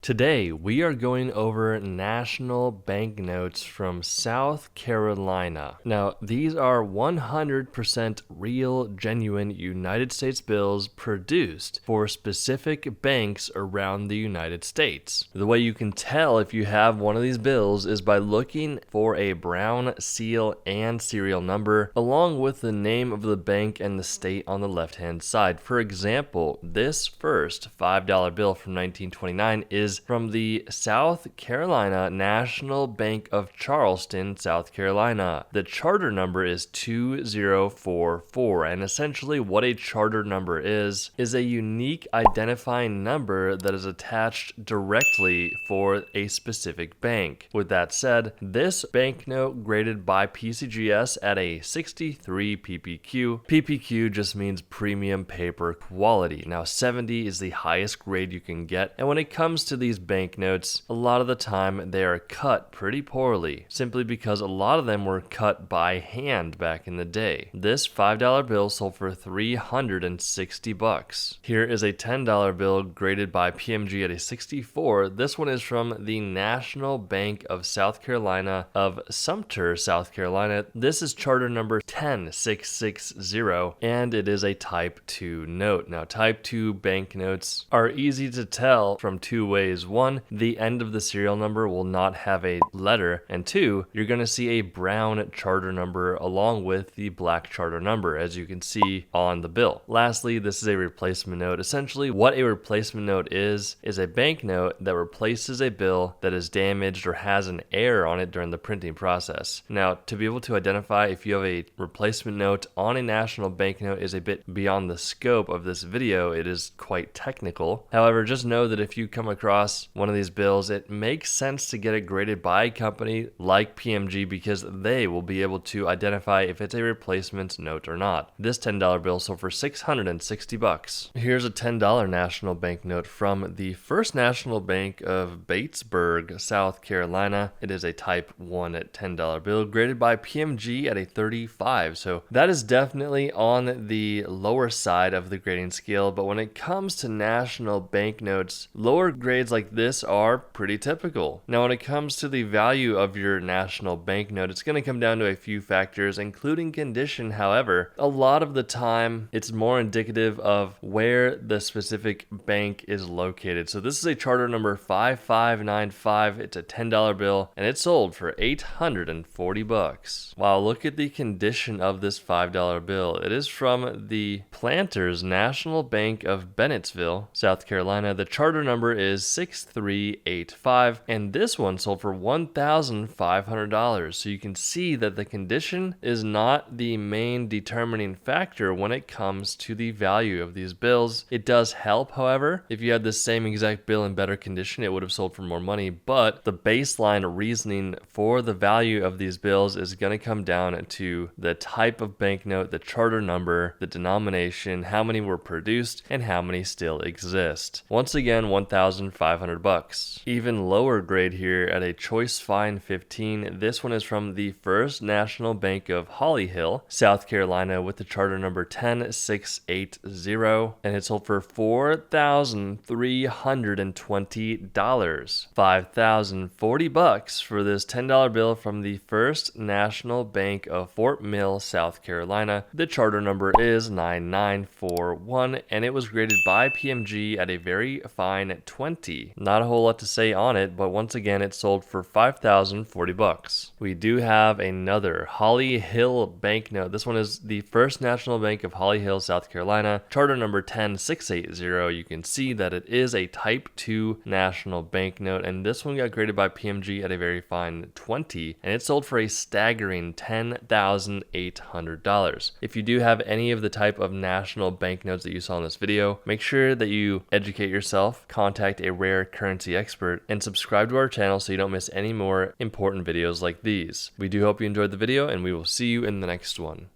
Today, we are going over national banknotes from South Carolina. Now, these are 100% real, genuine United States bills produced for specific banks around the United States. The way you can tell if you have one of these bills is by looking for a brown seal and serial number, along with the name of the bank and the state on the left-hand side. For example, this first $5 bill from 1929 is from the South Carolina National Bank of Charleston, South Carolina. The charter number is 2044, and essentially what a charter number is a unique identifying number that is attached directly for a specific bank. With that said, this banknote graded by PCGS at a 63 PPQ. PPQ just means premium paper quality. Now 70 is the highest grade you can get, and when it comes to these banknotes, a lot of the time they are cut pretty poorly, simply because a lot of them were cut by hand back in the day. This $5 bill sold for $360. Here is a $10 bill graded by PMG at a 64. This one is from the National Bank of South Carolina of Sumter, South Carolina. This is charter number 10660, and it is a Type 2 note. Now, Type 2 banknotes are easy to tell from two ways. One, the end of the serial number will not have a letter, and two, you're going to see a brown charter number along with the black charter number, as you can see on the bill. Lastly, this is a replacement note. Essentially, what a replacement note is a banknote that replaces a bill that is damaged or has an error on it during the printing process. Now, to be able to identify if you have a replacement note on a national banknote is a bit beyond the scope of this video. It is quite technical. However, just know that if you come across one of these bills, it makes sense to get it graded by a company like PMG because they will be able to identify if it's a replacement note or not. This $10 bill sold for $660. Here's a $10 national banknote from the First National Bank of Batesburg, South Carolina. It is a Type 1 $10 bill graded by PMG at a 35. So that is definitely on the lower side of the grading scale, but when it comes to national banknotes, lower grades like this are pretty typical. Now, when it comes to the value of your national banknote, it's going to come down to a few factors, including condition. However, a lot of the time, it's more indicative of where the specific bank is located. So this is a charter number 5595. It's a $10 bill, and it sold for $840. Wow, look at the condition of this $5 bill. It is from the Planters National Bank of Bennettsville, South Carolina. The charter number is 6385, and this one sold for $1,500. So you can see that the condition is not the main determining factor when it comes to the value of these bills. It does help, however, if you had the same exact bill in better condition, it would have sold for more money, but the baseline reasoning for the value of these bills is going to come down to the type of banknote, the charter number, the denomination, how many were produced, and how many still exist. Once again, $1,500. Even lower grade here at a Choice Fine 15. This one is from the First National Bank of Holly Hill, South Carolina, with the charter number 10680, and it sold for $4,320. $5,040 for this $10 bill from the First National Bank of Fort Mill, South Carolina. The charter number is 9941, and it was graded by PMG at a very fine 20. Not a whole lot to say on it, but once again, it sold for $5,040. We do have another Holly Hill banknote. This one is the First National Bank of Holly Hill, South Carolina, charter number 10680. You can see that it is a Type 2 national banknote, and this one got graded by PMG at a very fine 20, and it sold for a staggering $10,800. If you do have any of the type of national banknotes that you saw in this video, make sure that you educate yourself, contact a rare currency expert, and subscribe to our channel so you don't miss any more important videos like these. We do hope you enjoyed the video, and we will see you in the next one.